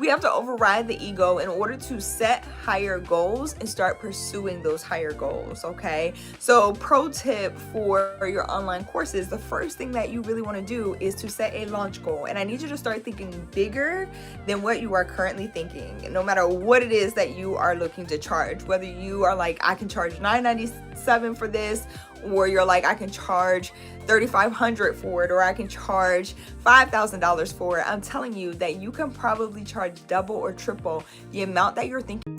We have to override the ego in order to set higher goals and start pursuing those higher goals, okay? So pro tip for your online courses, the first thing that you really want to do is to set a launch goal. And I need you to start thinking bigger than what you are currently thinking, no matter what it is that you are looking to charge. Whether you are like, I can charge $9.97 for this, or you're like, I can charge $3,500 for it, or I can charge $5,000 for it. I'm telling you that you can probably charge double or triple the amount that you're thinking.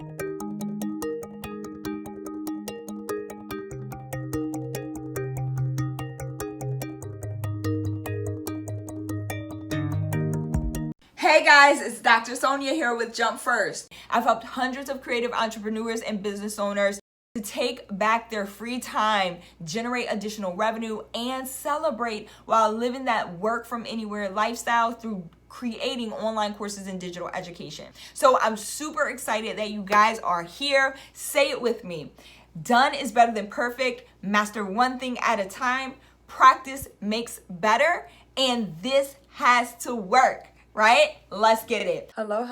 Hey guys, it's Dr. Sonia here with Jump First. I've helped hundreds of creative entrepreneurs and business owners to take back their free time, generate additional revenue, and celebrate while living that work from anywhere lifestyle through creating online courses and digital education. So I'm super excited that you guys are here. Say it with me. Done is better than perfect. Master one thing at a time. Practice makes better. And this has to work. Right? Let's get it. Hello.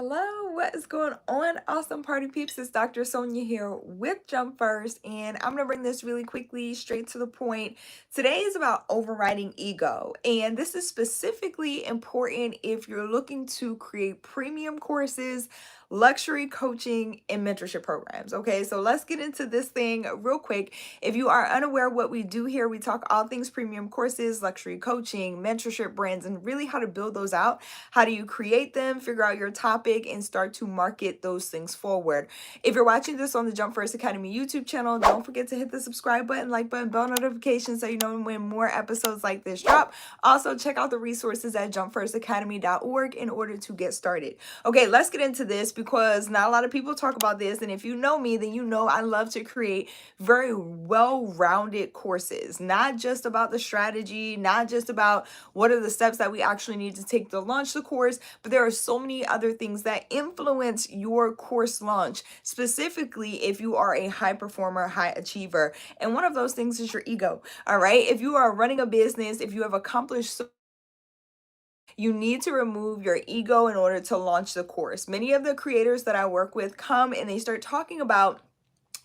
What is going on? Awesome party peeps. It's Dr. Sonia here with Jump First, and I'm going to bring this really quickly, straight to the point. Today is about overriding ego, and this is specifically important if you're looking to create premium courses, luxury coaching, and mentorship programs. Okay, so let's get into this thing real quick. If you are unaware what we do here, we talk all things premium courses, luxury coaching, mentorship brands, and really how to build those out. How do you create them, figure out your topic, and start to market those things forward. If you're watching this on the Jump First Academy YouTube channel, don't forget to hit the subscribe button, like button, bell notifications so you know when more episodes like this drop. Also, check out the resources at jumpfirstacademy.org in order to get started. Okay, let's get into this because not a lot of people talk about this, and if you know me, then you know I love to create very well-rounded courses, not just about the strategy, not just about what are the steps that we actually need to take to launch the course, but there are so many other things that influence your course launch, specifically if you are a high performer, high achiever. And one of those things is your ego. All right. If you are running a business, if you have accomplished so you need to remove your ego in order to launch the course. Many of the creators that I work with come and they start talking about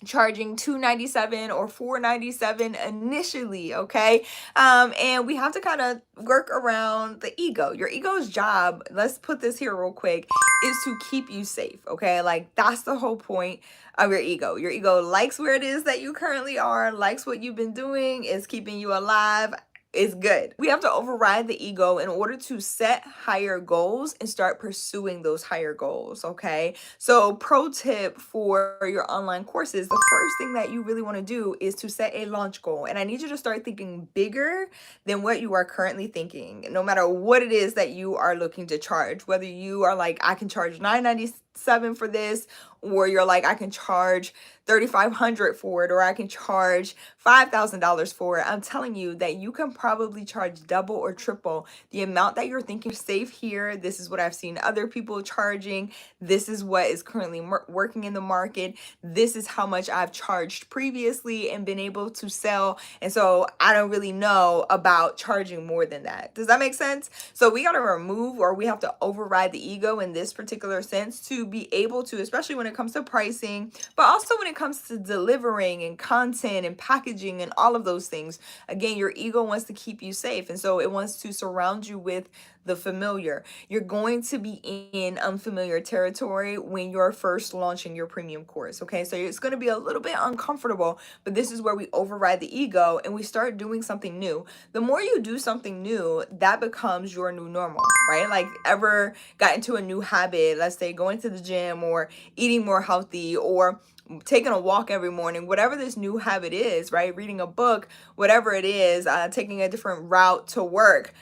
charging $297 or $497 initially, okay? And we have to kind of work around the ego. Your ego's job, let's put this here real quick, is to keep you safe, okay? Like that's the whole point of your ego. Your ego likes where it is that you currently are, likes what you've been doing, is keeping you alive. Is good. We have to override the ego in order to set higher goals and start pursuing those higher goals, okay? So pro tip for your online courses, the first thing that you really want to do is to set a launch goal. And I need you to start thinking bigger than what you are currently thinking, no matter what it is that you are looking to charge. Whether you are like, I can charge $9.97 for this, or you're like, I can charge $3,500 for it, or I can charge $5,000 for it. I'm telling you that you can probably charge double or triple the amount that you're thinking. Safe here. This is what I've seen other people charging. This is what is currently working in the market. This is how much I've charged previously and been able to sell. And so I don't really know about charging more than that. Does that make sense? So we got to remove, or we have to override the ego in this particular sense to be able to, especially when it comes to pricing, but also when it comes to delivering and content and packaging and all of those things. Again, your ego wants to keep you safe, and so it wants to surround you with the familiar. You're going to be in unfamiliar territory when you're first launching your premium course, okay? So it's going to be a little bit uncomfortable, but this is where we override the ego and we start doing something new. The more you do something new, that becomes your new normal, right? Like ever got into a new habit, let's say going to the gym or eating more healthy or taking a walk every morning, whatever this new habit is, right? Reading a book, whatever it is, taking a different route to work,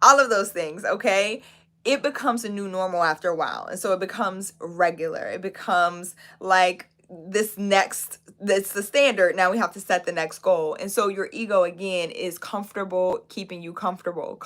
all of those things, okay? It becomes a new normal after a while. And so it becomes regular. It becomes like that's the standard. Now we have to set the next goal. And so your ego, again, is comfortable keeping you comfortable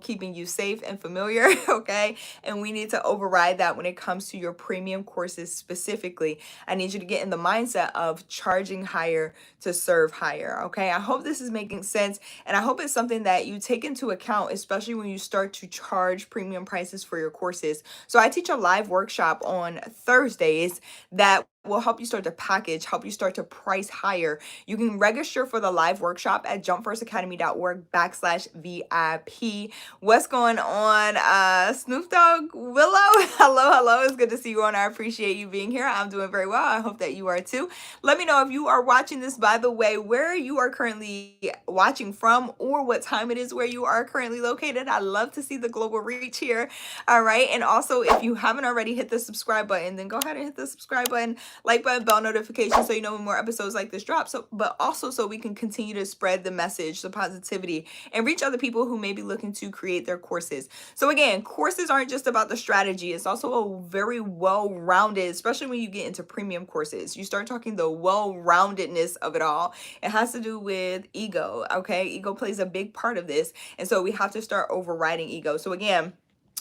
keeping you safe and familiar. Okay, and we need to override that when it comes to your premium courses specifically. I need you to get in the mindset of charging higher to serve higher. Okay, I hope this is making sense, and I hope it's something that you take into account, especially when you start to charge premium prices for your courses. So I teach a live workshop on Thursdays that will help you start to package, help you start to price higher. You can register for the live workshop at jumpfirstacademy.org/VIP. What's going on, Snoop Dogg, Willow? Hello. It's good to see you on. I appreciate you being here. I'm doing very well. I hope that you are too. Let me know if you are watching this, by the way, where you are currently watching from, or what time it is where you are currently located. I love to see the global reach here. All right. And also, if you haven't already hit the subscribe button, then go ahead and hit the subscribe button, like button, bell notification, so you know when more episodes like this drop. So, but also so we can continue to spread the message, the positivity, and reach other people who may be looking to create their courses. So again, courses aren't just about the strategy. It's also a very well-rounded, especially when you get into premium courses. You start talking the well-roundedness of it all. It has to do with ego. Okay, ego plays a big part of this, and so we have to start overriding ego. So again,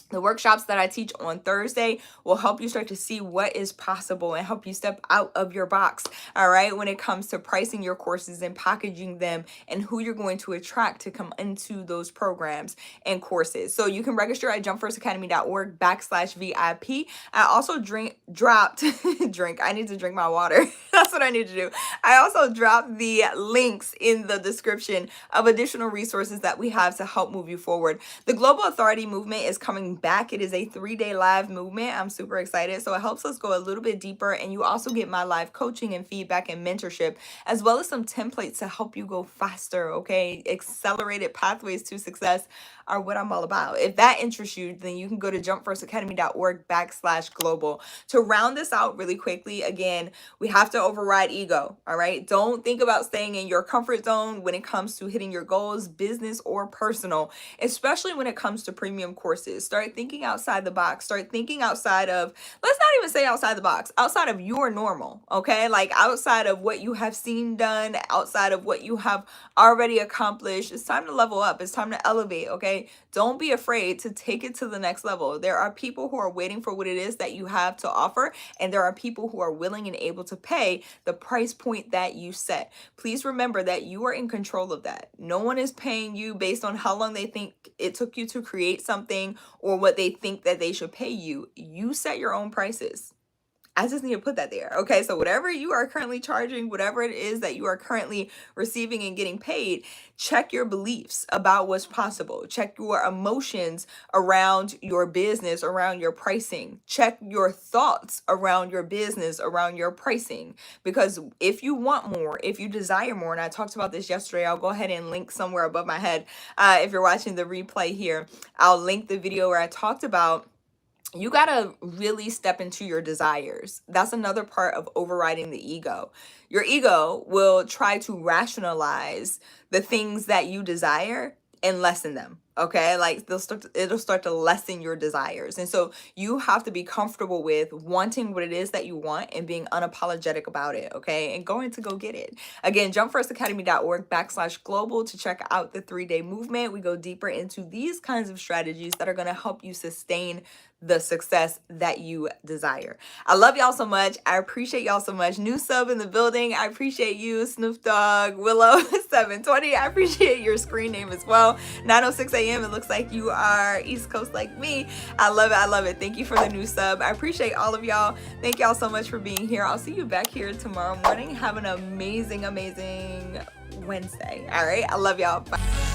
the workshops that I teach on Thursday will help you start to see what is possible and help you step out of your box, all right, when it comes to pricing your courses and packaging them and who you're going to attract to come into those programs and courses. So you can register at jumpfirstacademy.org/VIP. I also dropped, I need to drink my water. That's what I need to do. I also dropped the links in the description of additional resources that we have to help move you forward. The Global Authority Movement is coming back. It is a 3-day live movement. I'm super excited. So it helps us go a little bit deeper, and you also get my live coaching and feedback and mentorship, as well as some templates to help you go faster. Okay, accelerated pathways to success are what I'm all about. If that interests you, then you can go to jumpfirstacademy.org/global. To round this out really quickly, again, we have to override ego. All right, don't think about staying in your comfort zone when it comes to hitting your goals, business or personal, especially when it comes to premium courses. Start thinking outside the box. Start thinking outside of, let's not even say outside the box, outside of your normal. Okay, like outside of what you have seen done, outside of what you have already accomplished. It's time to level up. It's time to elevate. Okay, don't be afraid to take it to the next level. There are people who are waiting for what it is that you have to offer, and there are people who are willing and able to pay the price point that you set. Please remember that you are in control of that. No one is paying you based on how long they think it took you to create something or what they think that they should pay you. You set your own prices. I just need to put that there. Okay, so whatever you are currently charging, whatever it is that you are currently receiving and getting paid, check your beliefs about what's possible. Check your emotions around your business, around your pricing. Check your thoughts around your business, around your pricing. Because if you want more, if you desire more, and I talked about this yesterday, I'll go ahead and link somewhere above my head. If you're watching the replay here, I'll link the video where I talked about you got to really step into your desires. That's another part of overriding the ego. Your ego will try to rationalize the things that you desire and lessen them. Okay, like it'll start to lessen your desires. And so you have to be comfortable with wanting what it is that you want and being unapologetic about it. Okay, and going to go get it. Again, jumpfirstacademy.org/global to check out the 3-day movement. We go deeper into these kinds of strategies that are going to help you sustain the success that you desire. I love y'all so much. I appreciate y'all so much. New sub in the building. I appreciate you, Snoop Dogg, Willow 720. I appreciate your screen name as well. 9:06 a.m. It looks like you are East Coast like me. I love it. I love it. Thank you for the new sub. I appreciate all of y'all. Thank y'all so much for being here. I'll see you back here tomorrow morning. Have an amazing, amazing Wednesday. All right. I love y'all. Bye.